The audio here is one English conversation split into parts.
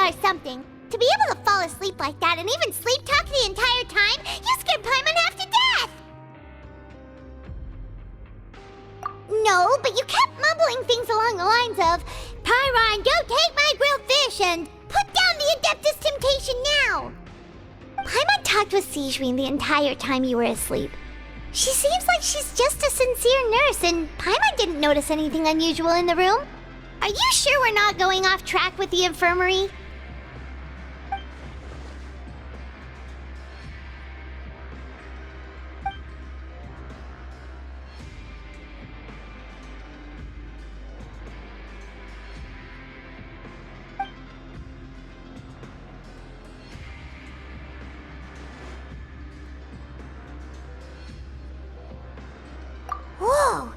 are something. To be able to fall asleep like that and even sleep talk the entire time, you scared Paimon half to death! No, but you kept mumbling things along the lines of, Pyron, don't take my grilled fish, and put down the Adeptus Temptation now! Paimon talked with Sigewinne the entire time you were asleep. She seems like she's just a sincere nurse, and Paimon didn't notice anything unusual in the room. Are you sure we're not going off track with the infirmary? Whoa!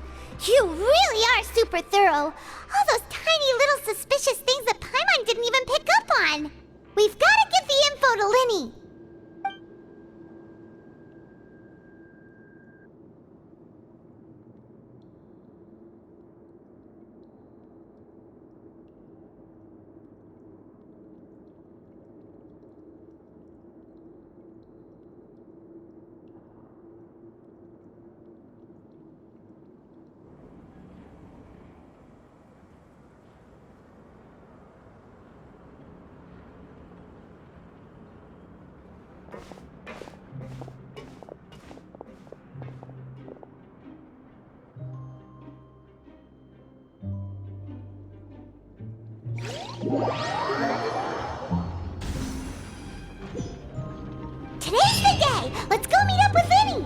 You really are super thorough! All those tiny little suspicious things that Paimon didn't even pick up on! We've gotta give the info to Linny! Today's the day! Let's go meet up with Linny!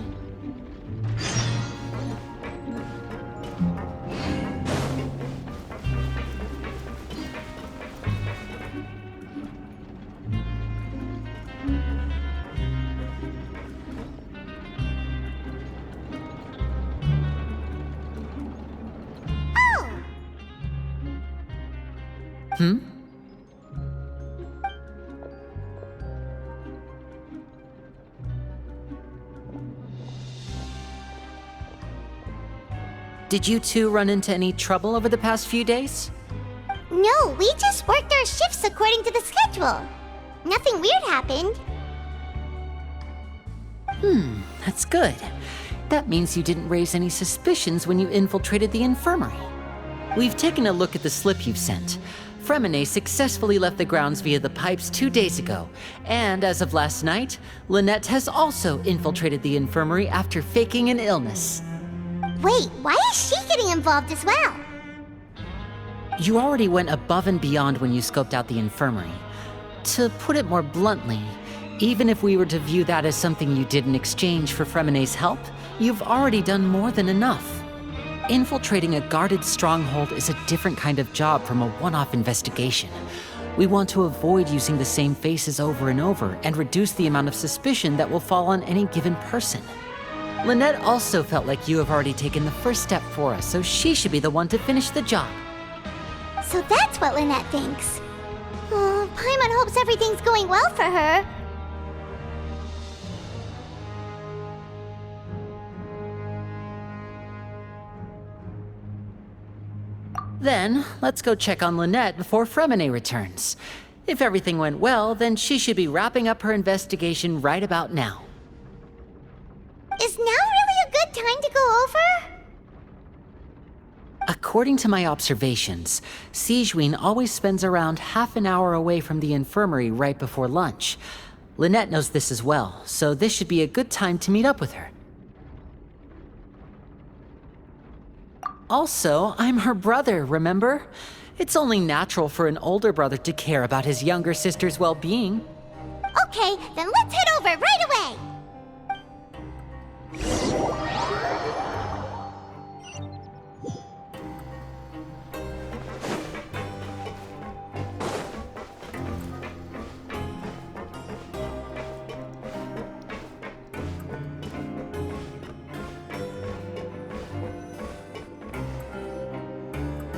Oh! Did you two run into any trouble over the past few days? No, we just worked our shifts according to the schedule. Nothing weird happened. That's good. That means you didn't raise any suspicions when you infiltrated the infirmary. We've taken a look at the slip you've sent. Fremine successfully left the grounds via the pipes 2 days ago, and as of last night, Lynette has also infiltrated the infirmary after faking an illness. Wait, why is she getting involved as well? You already went above and beyond when you scoped out the infirmary. To put it more bluntly, even if we were to view that as something you did in exchange for Fremine's help, you've already done more than enough. Infiltrating a guarded stronghold is a different kind of job from a one-off investigation. We want to avoid using the same faces over and over and reduce the amount of suspicion that will fall on any given person. Lynette also felt like you have already taken the first step for us, so she should be the one to finish the job. So that's what Lynette thinks. Oh, Paimon hopes everything's going well for her. Then, let's go check on Lynette before Fremine returns. If everything went well, then she should be wrapping up her investigation right about now. Is now really a good time to go over? According to my observations, Sigewinne always spends around half an hour away from the infirmary right before lunch. Lynette knows this as well, so this should be a good time to meet up with her. Also, I'm her brother, remember? It's only natural for an older brother to care about his younger sister's well-being. Okay, then let's head over right away!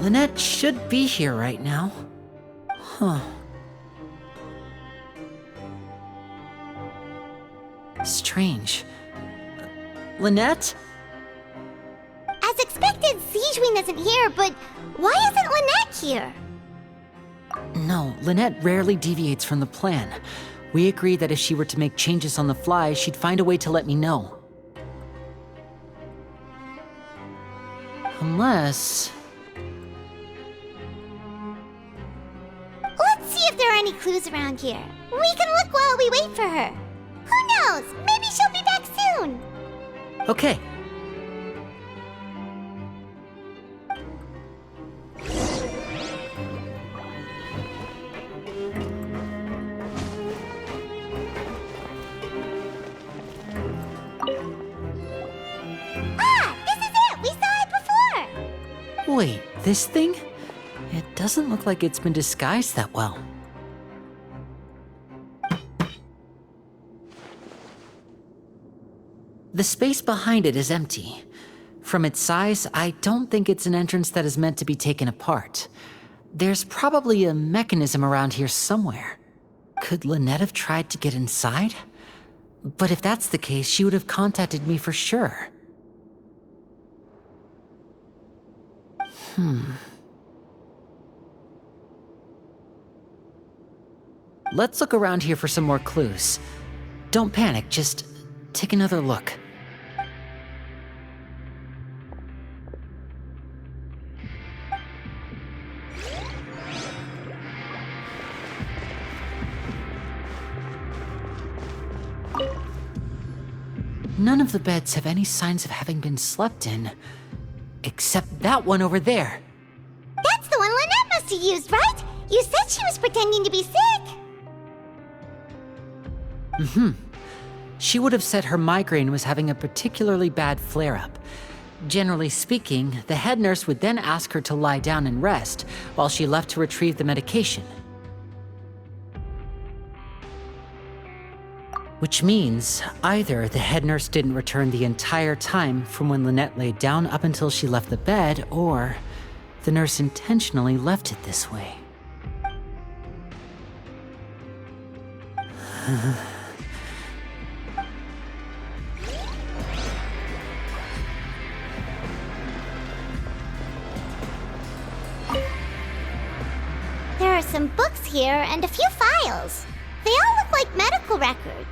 Lynette should be here right now. Huh. Strange. Lynette? As expected, Sigewinne isn't here, but why isn't Lynette here? No, Lynette rarely deviates from the plan. We agreed that if she were to make changes on the fly, she'd find a way to let me know. Unless... Let's see if there are any clues around here. We can look while we wait for her. Who knows? Maybe she'll be back soon. Okay. Ah, this is it! We saw it before! Wait, this thing? It doesn't look like it's been disguised that well. The space behind it is empty. From its size, I don't think it's an entrance that is meant to be taken apart. There's probably a mechanism around here somewhere. Could Lynette have tried to get inside? But if that's the case, she would have contacted me for sure. Let's look around here for some more clues. Don't panic, just take another look. None of the beds have any signs of having been slept in, except that one over there. That's the one Lynette must have used, right? You said she was pretending to be sick. She would have said her migraine was having a particularly bad flare-up. Generally speaking, the head nurse would then ask her to lie down and rest while she left to retrieve the medication. Which means either the head nurse didn't return the entire time from when Lynette laid down up until she left the bed, or the nurse intentionally left it this way. There are some books here and a few files. They all look like medical records.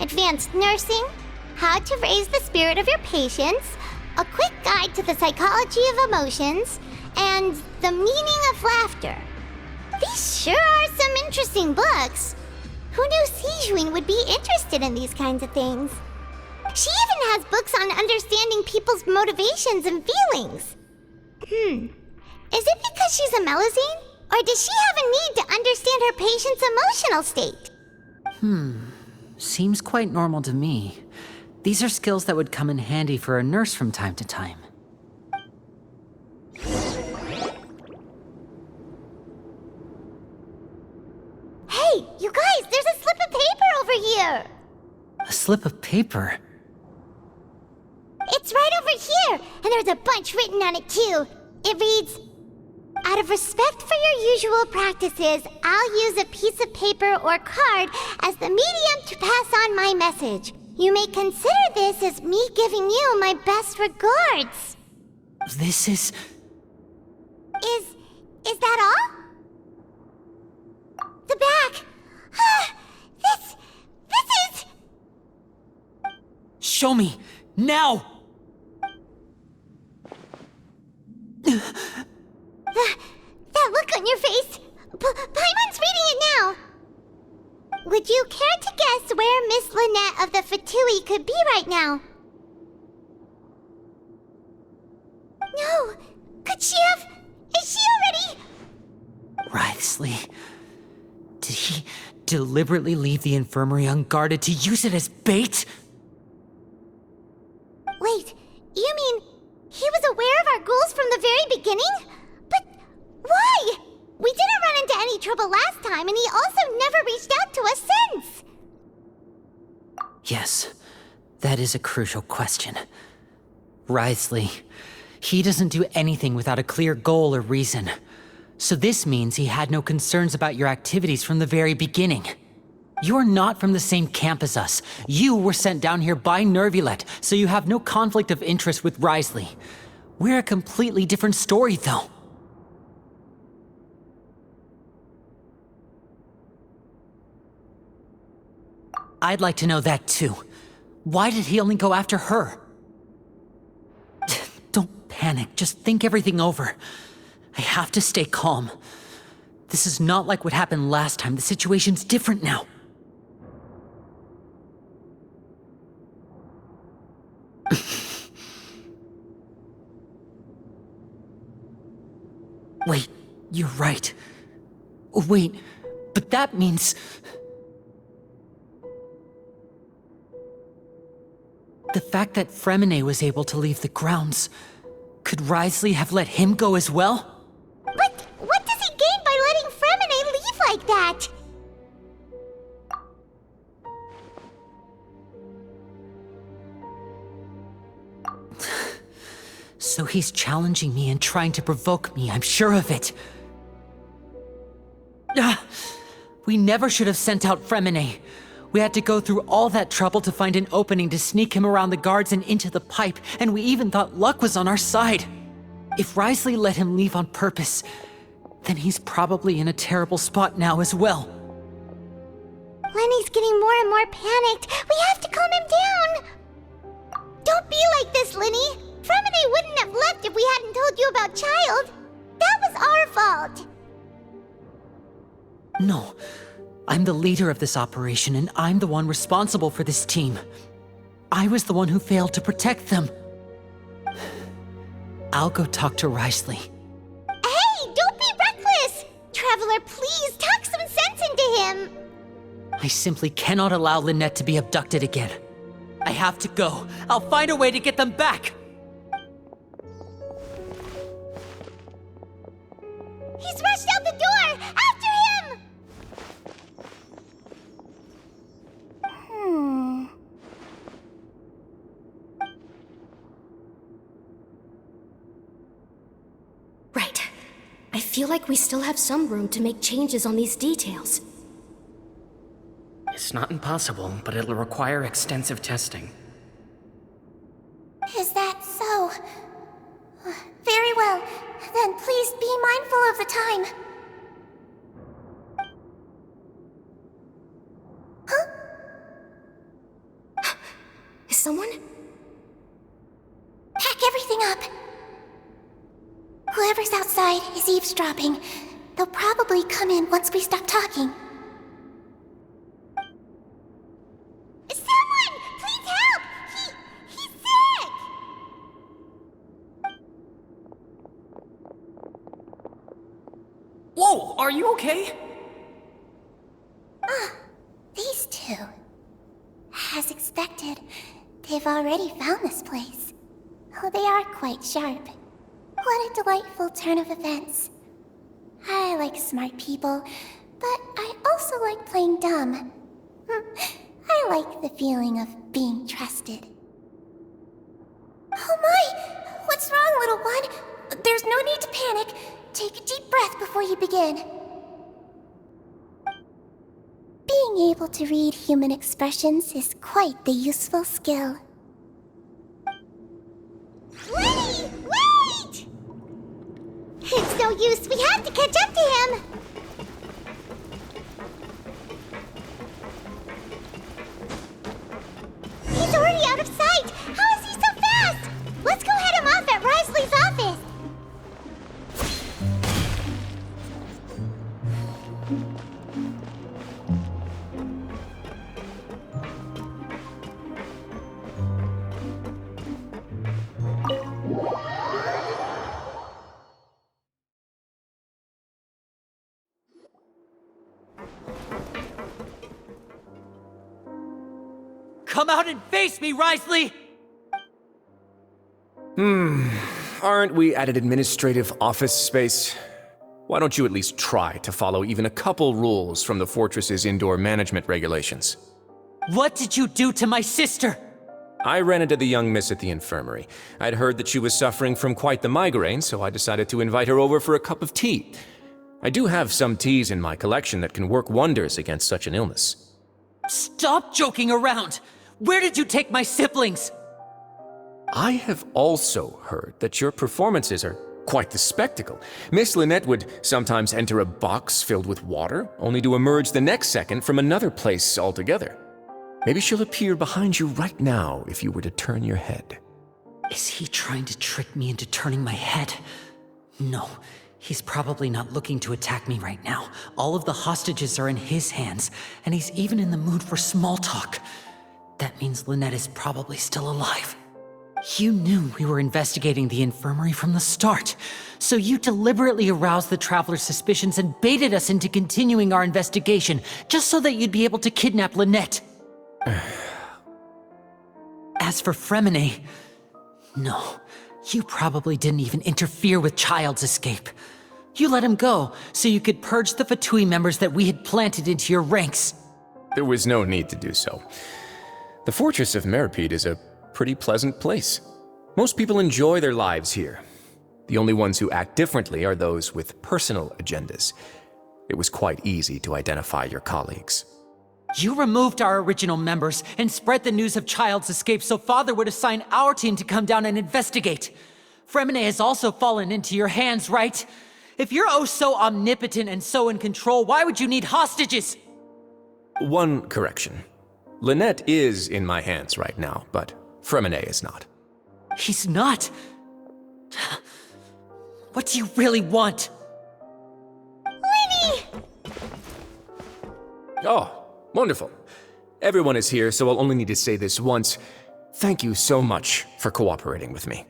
Advanced nursing, how to raise the spirit of your patients, a quick guide to the psychology of emotions, and the meaning of laughter. These sure are some interesting books. Who knew Sijuin would be interested in these kinds of things? She even has books on understanding people's motivations and feelings. Is it because she's a Melusine? Or does she have a need to understand her patient's emotional state? Seems quite normal to me. These are skills that would come in handy for a nurse from time to time. Hey, you guys, there's a slip of paper over here! A slip of paper? It's right over here, and there's a bunch written on it too. It reads, out of respect for your usual practices, I'll use a piece of paper or card as the medium to pass on my message. You may consider this as me giving you my best regards. This is... Is that all? The back. This is... Show me! Now! That look on your face. Paimon's reading it now. Would you care to guess where Miss Lynette of the Fatui could be right now? No. Could she have... Is she already... Writhsley. Did he deliberately leave the infirmary unguarded to use it as bait? Wait, you mean he was aware of our goals from the very beginning? But why? We didn't run into any trouble last time, and he also never reached out to us since. Yes, that is a crucial question. Writhsley, he doesn't do anything without a clear goal or reason. So this means he had no concerns about your activities from the very beginning. You're not from the same camp as us. You were sent down here by Nervulet, so you have no conflict of interest with Writhsley. We're a completely different story, though. I'd like to know that too. Why did he only go after her? Don't panic, just think everything over. I have to stay calm. This is not like what happened last time. The situation's different now. Wait, you're right. Wait, but that means... The fact that Fremine was able to leave the grounds, could Wriothesley have let him go as well? But what does he gain by letting Fremine leave like that? So he's challenging me and trying to provoke me, I'm sure of it. We never should have sent out Fremine. We had to go through all that trouble to find an opening to sneak him around the guards and into the pipe, and we even thought luck was on our side. If Wriothesley let him leave on purpose, then he's probably in a terrible spot now as well. Lenny's getting more and more panicked. We have to calm him down. Don't be like this, Lenny. Fremine wouldn't have left if we hadn't told you about Child. That was our fault. No. I'm the leader of this operation, and I'm the one responsible for this team. I was the one who failed to protect them. I'll go talk to Wriothesley. Hey, don't be reckless! Traveler, please, talk some sense into him! I simply cannot allow Lynette to be abducted again. I have to go. I'll find a way to get them back! He's rushed out the door! After him! Right. I feel like we still have some room to make changes on these details. It's not impossible, but it'll require extensive testing. Is that so? Very well. Then please be mindful of the time. Huh? Is someone? Pack everything up. Whoever's outside is eavesdropping. They'll probably come in once we stop talking. Someone! Please help! He's sick! Whoa, are you okay? These two. As expected, they've already found this place. Oh, they are quite sharp. What a delightful turn of events. I like smart people, but I also like playing dumb. I like the feeling of being trusted. Oh my! What's wrong, little one? There's no need to panic. Take a deep breath before you begin. Being able to read human expressions is quite the useful skill. Lenny! Wait! It's no use. We have to catch up to him. He's already out of sight. How is he so fast? Let's go head him off at Wriothesley's office. Come out and face me, Wriothesley! Aren't we at an administrative office space? Why don't you at least try to follow even a couple rules from the fortress's indoor management regulations? What did you do to my sister? I ran into the young miss at the infirmary. I'd heard that she was suffering from quite the migraine, so I decided to invite her over for a cup of tea. I do have some teas in my collection that can work wonders against such an illness. Stop joking around! Where did you take my siblings? I have also heard that your performances are quite the spectacle. Miss Lynette would sometimes enter a box filled with water, only to emerge the next second from another place altogether. Maybe she'll appear behind you right now if you were to turn your head. Is he trying to trick me into turning my head? No, he's probably not looking to attack me right now. All of the hostages are in his hands, and he's even in the mood for small talk. That means Lynette is probably still alive. You knew we were investigating the infirmary from the start, so you deliberately aroused the Traveler's suspicions and baited us into continuing our investigation, just so that you'd be able to kidnap Lynette. As for Fremine, no, you probably didn't even interfere with Child's escape. You let him go, so you could purge the Fatui members that we had planted into your ranks. There was no need to do so. The Fortress of Meripede is a pretty pleasant place. Most people enjoy their lives here. The only ones who act differently are those with personal agendas. It was quite easy to identify your colleagues. You removed our original members and spread the news of Child's escape so Father would assign our team to come down and investigate. Fremine has also fallen into your hands, right? If you're oh so omnipotent and so in control, why would you need hostages? One correction. Lynette is in my hands right now, but Fremine is not. He's not? What do you really want? Lenny! Oh, wonderful. Everyone is here, so I'll only need to say this once. Thank you so much for cooperating with me.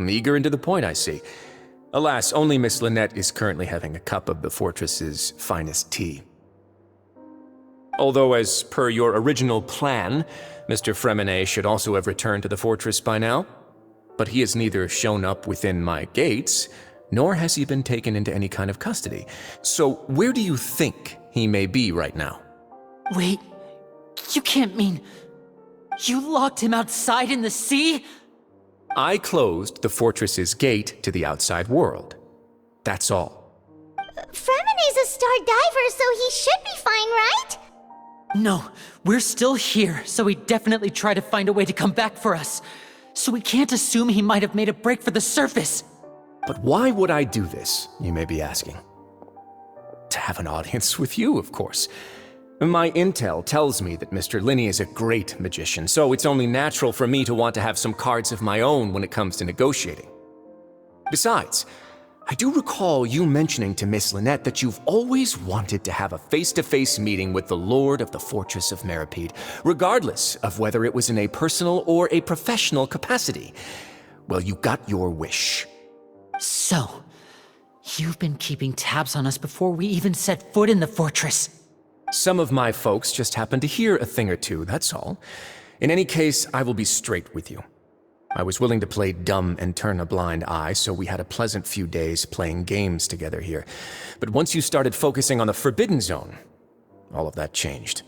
Eager and to the point, I see. Alas, only Miss Lynette is currently having a cup of the fortress's finest tea. Although, as per your original plan, Mr. Fremine should also have returned to the fortress by now. But he has neither shown up within my gates, nor has he been taken into any kind of custody. So where do you think he may be right now? Wait, you can't mean... You locked him outside in the sea? I closed the fortress's gate to the outside world. That's all. Fremine's a star diver, so he should be fine, right? No, we're still here, so he definitely tried to find a way to come back for us. So we can't assume he might have made a break for the surface. But why would I do this, you may be asking? To have an audience with you, of course. My intel tells me that Mr. Linney is a great magician, so it's only natural for me to want to have some cards of my own when it comes to negotiating. Besides, I do recall you mentioning to Miss Lynette that you've always wanted to have a face-to-face meeting with the Lord of the Fortress of Meripede, regardless of whether it was in a personal or a professional capacity. Well, you got your wish. So, you've been keeping tabs on us before we even set foot in the fortress. Some of my folks just happened to hear a thing or two, that's all. In any case, I will be straight with you. I was willing to play dumb and turn a blind eye, so we had a pleasant few days playing games together here. But once you started focusing on the Forbidden Zone, all of that changed.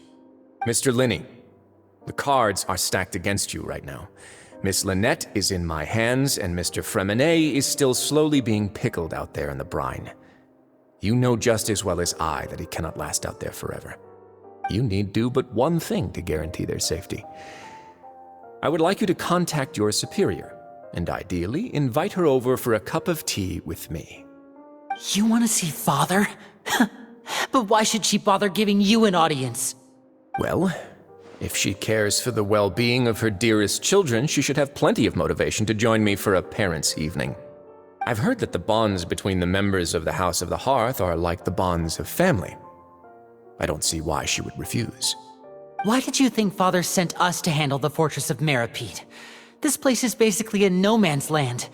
Mr. Linney, the cards are stacked against you right now. Miss Lynette is in my hands, and Mr. Fremine is still slowly being pickled out there in the brine. You know just as well as I that he cannot last out there forever. You need do but one thing to guarantee their safety. I would like you to contact your superior, and ideally invite her over for a cup of tea with me. You want to see Father? But why should she bother giving you an audience? Well, if she cares for the well-being of her dearest children, she should have plenty of motivation to join me for a parents' evening. I've heard that the bonds between the members of the House of the Hearth are like the bonds of family. I don't see why she would refuse. Why did you think Father sent us to handle the Fortress of Meripede? This place is basically a no-man's land.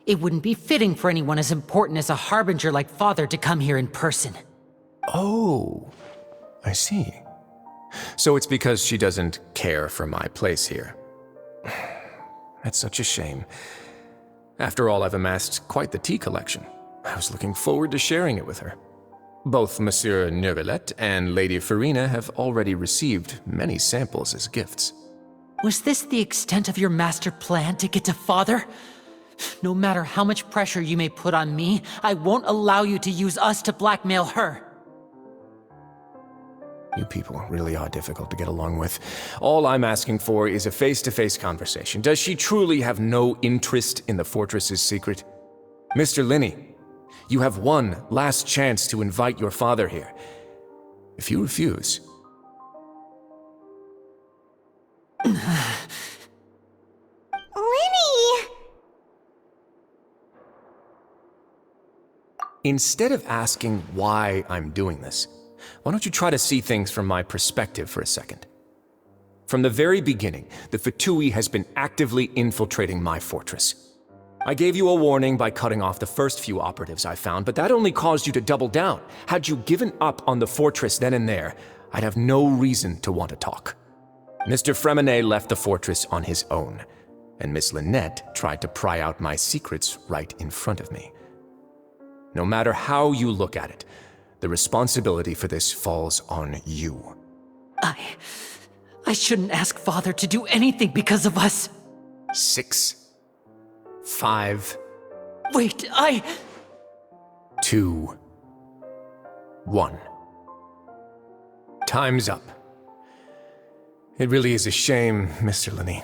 It wouldn't be fitting for anyone as important as a harbinger like Father to come here in person. Oh, I see. So it's because she doesn't care for my place here. That's such a shame. After all, I've amassed quite the tea collection. I was looking forward to sharing it with her. Both Monsieur Neuvillette and Lady Farina have already received many samples as gifts. Was this the extent of your master plan to get to Father? No matter how much pressure you may put on me, I won't allow you to use us to blackmail her. You people really are difficult to get along with. All I'm asking for is a face-to-face conversation. Does she truly have no interest in the fortress's secret? Mr. Linney, you have one last chance to invite your father here. If you refuse, Lenny! Instead of asking why I'm doing this, why don't you try to see things from my perspective for a second? From the very beginning, the Fatui has been actively infiltrating my fortress. I gave you a warning by cutting off the first few operatives I found, but that only caused you to double down. Had you given up on the fortress then and there, I'd have no reason to want to talk. Mr. Fremenet left the fortress on his own, and Miss Lynette tried to pry out my secrets right in front of me. No matter how you look at it, the responsibility for this falls on you. I shouldn't ask Father to do anything because of us. 6, 5, Wait, 2, 1. Time's up. It really is a shame, Mr. Linney.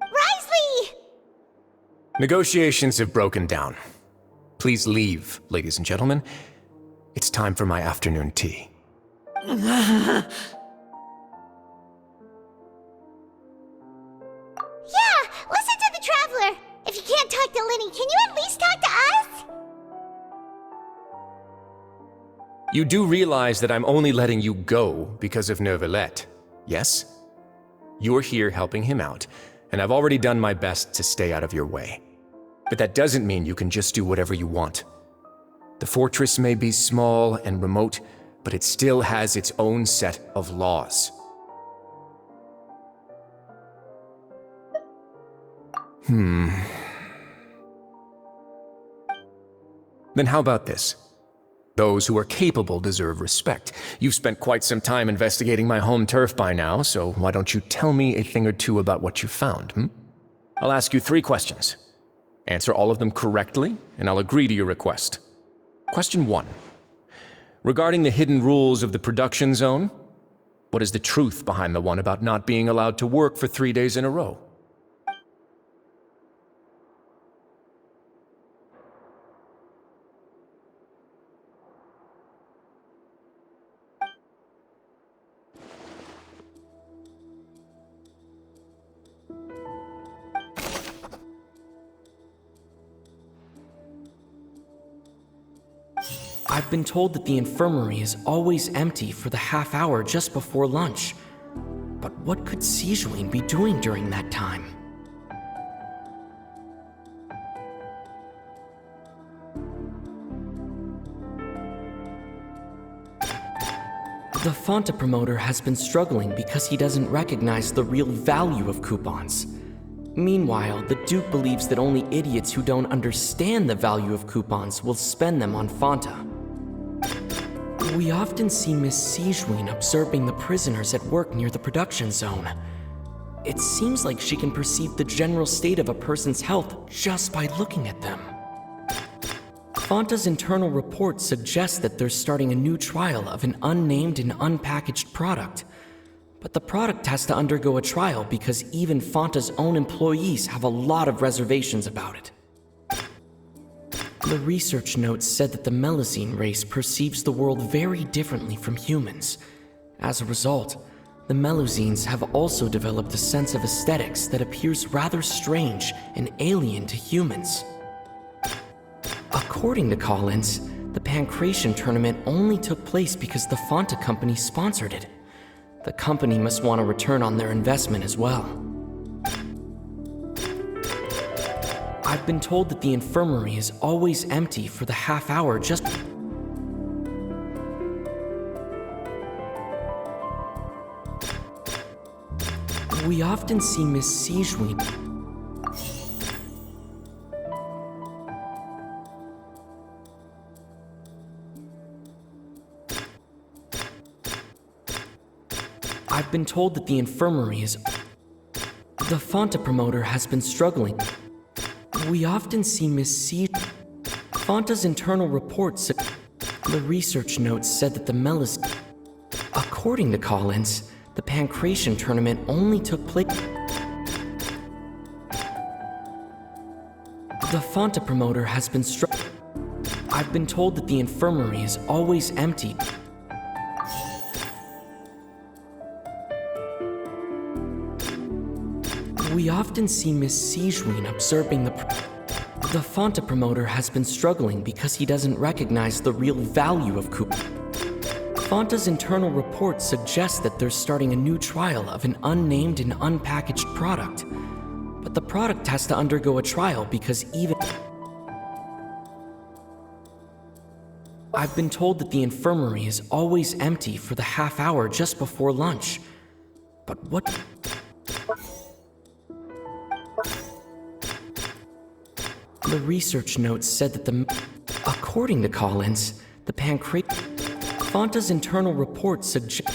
Risley! Negotiations have broken down. Please leave, ladies and gentlemen. It's time for my afternoon tea. Yeah, listen to the Traveler! If you can't talk to Lenny, can you at least talk to us? You do realize that I'm only letting you go because of Neuvillette, yes? You're here helping him out, and I've already done my best to stay out of your way. But that doesn't mean you can just do whatever you want. The fortress may be small and remote, but it still has its own set of laws. Then how about this? Those who are capable deserve respect. You've spent quite some time investigating my home turf by now, so why don't you tell me a thing or two about what you found, I'll ask you 3 questions. Answer all of them correctly, and I'll agree to your request. Question 1. Regarding the hidden rules of the production zone, what is the truth behind the one about not being allowed to work for 3 days in a row? I've been told that the infirmary is always empty for the half hour just before lunch. But what could Sijuin be doing during that time? The Fanta promoter has been struggling because he doesn't recognize the real value of coupons. Meanwhile, the Duke believes that only idiots who don't understand the value of coupons will spend them on Fanta. We often see Miss Sijuin observing the prisoners at work near the production zone. It seems like she can perceive the general state of a person's health just by looking at them. Fanta's internal report suggests that they're starting a new trial of an unnamed and unpackaged product. But the product has to undergo a trial because even Fanta's own employees have a lot of reservations about it. The research notes said that the Melusine race perceives the world very differently from humans. As a result, the Melusines have also developed a sense of aesthetics that appears rather strange and alien to humans. According to Collins, the Pancration tournament only took place because the Fanta company sponsored it. The company must want a return on their investment as well. I've been told that the infirmary is always empty for the half hour just... We often see Miss Sijuin... I've been told that the infirmary is... The Fanta promoter has been struggling. We often see Miss C... Fanta's internal reports... The research notes said that the Melis... According to Collins, the Pancration tournament only took place... The Fanta promoter has been I've been told that the infirmary is always empty. We often see Miss Sijuin observing the Fanta promoter has been struggling because he doesn't recognize the real value of coupons. Fanta's internal reports suggest that they're starting a new trial of an unnamed and unpackaged product. But the product has to undergo a trial because even... I've been told that the infirmary is always empty for the half hour just before lunch. But what... The research notes said that according to Collins, the pancreas... Fanta's internal reports suggest...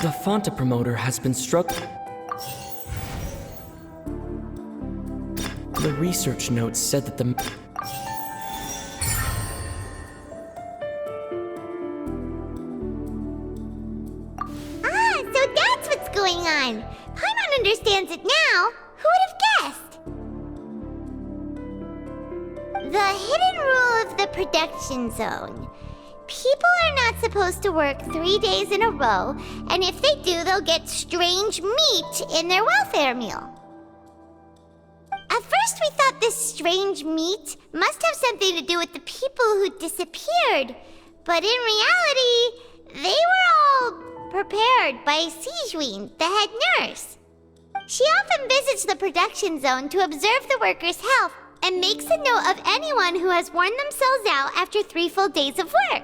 The Fanta promoter has been struggling. The research notes said that So that's what's going on. Paimon understands it now. Who would have guessed? The hidden rule of the production zone. People are not supposed to work 3 days in a row, and if they do, they'll get strange meat in their welfare meal. At first, we thought this strange meat must have something to do with the people who disappeared, but in reality, they were all prepared by Sijuin, the head nurse. She often visits the production zone to observe the workers' health and makes a note of anyone who has worn themselves out after 3 full days of work.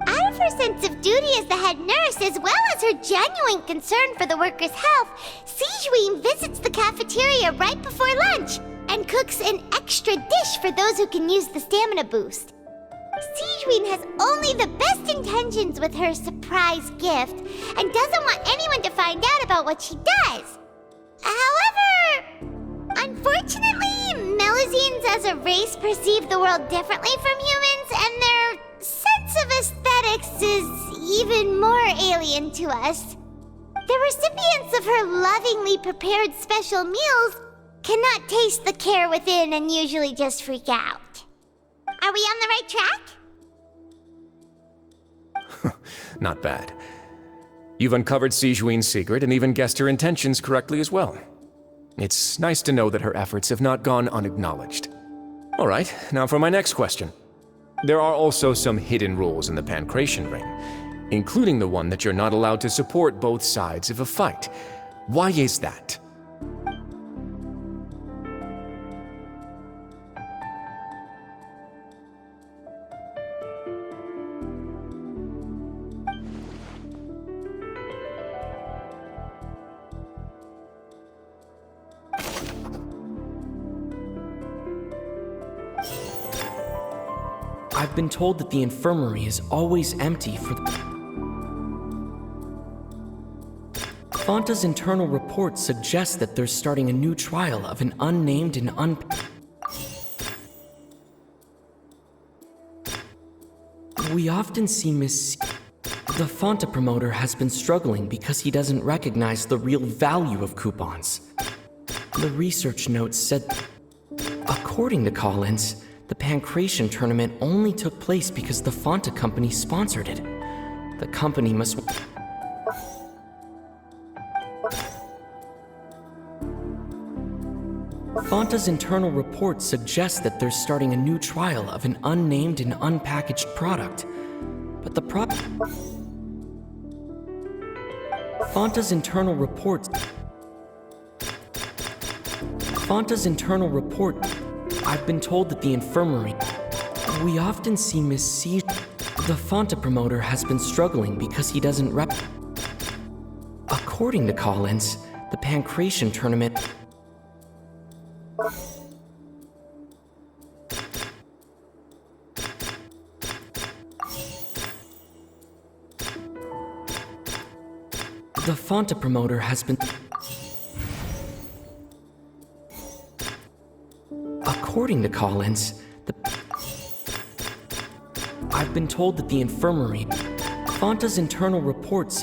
Out of her sense of duty as the head nurse, as well as her genuine concern for the workers' health, Sijuin visits the cafeteria right before lunch and cooks an extra dish for those who can use the stamina boost. Sijuin has only the best intentions with her surprise gift and doesn't want anyone to find out about what she does. However, unfortunately, Melusines as a race perceive the world differently from humans, and their sense of aesthetics is even more alien to us. The recipients of her lovingly prepared special meals cannot taste the care within and usually just freak out. Are we on the right track? Not bad. You've uncovered Sijuin's secret and even guessed her intentions correctly as well. It's nice to know that her efforts have not gone unacknowledged. All right, now for my next question. There are also some hidden rules in the Pancration Ring, including the one that you're not allowed to support both sides of a fight. Why is that? I've been told that the infirmary is always empty for Fanta's internal reports suggest that they're starting a new trial of an unnamed and We often see The Fanta promoter has been struggling because he doesn't recognize the real value of coupons. The research notes said, according to Collins, the Pancration tournament only took place because the Fanta company sponsored it. The company must... Fanta's internal reports suggest that they're starting a new trial of an unnamed and unpackaged product. But the Fanta's internal reports... I've been told that the infirmary... We often see Miss C... The Fanta promoter has been struggling because he doesn't According to Collins, the Pancration tournament... The Fanta promoter has been... According to Collins, I've been told that the infirmary... Fanta's internal reports...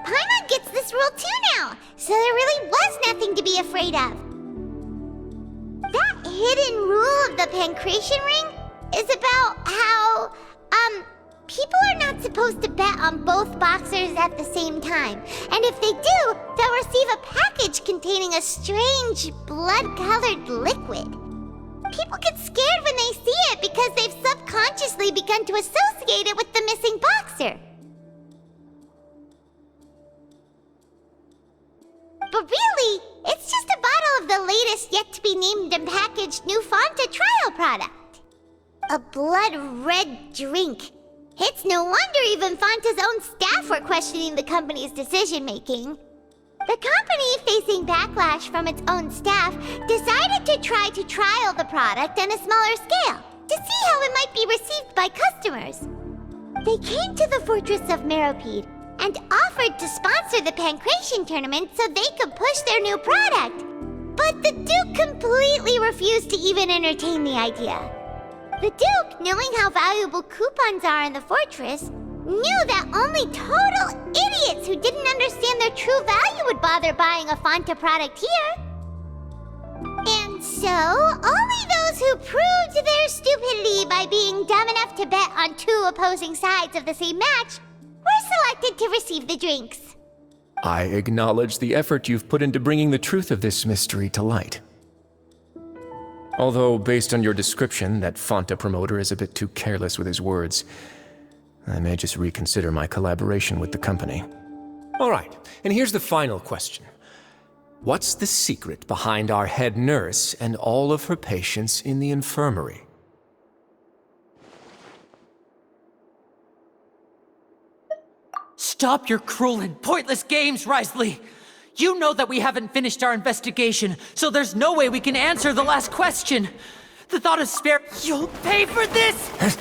Paimon gets this rule too now, so there really was nothing to be afraid of. hidden rule of the Pancration Ring is about how, people are not supposed to bet on both boxers at the same time. And if they do, they'll receive a package containing a strange, blood-colored liquid. People get scared when they see it because they've subconsciously begun to associate it with the missing boxer. But really, it's just a bottle of the latest yet-to-be-named and packaged new Fanta trial product. A blood-red drink. It's no wonder even Fanta's own staff were questioning the company's decision-making. The company, facing backlash from its own staff, decided to try to trial the product on a smaller scale to see how it might be received by customers. They came to the fortress of Meropide and offered to sponsor the Pancration tournament so they could push their new product. But the Duke completely refused to even entertain the idea. The Duke, knowing how valuable coupons are in the fortress, knew that only total idiots who didn't understand their true value would bother buying a Fanta product here. And so, only those who proved their stupidity by being dumb enough to bet on two opposing sides of the same match were selected to receive the drinks. I acknowledge the effort you've put into bringing the truth of this mystery to light. Although, based on your description, that Fanta promoter is a bit too careless with his words, I may just reconsider my collaboration with the company. All right, and here's the final question. What's the secret behind our head nurse and all of her patients in the infirmary? Stop your cruel and pointless games, Risley! You know that we haven't finished our investigation, so there's no way we can answer the last question. The thought of spare— You'll pay for this!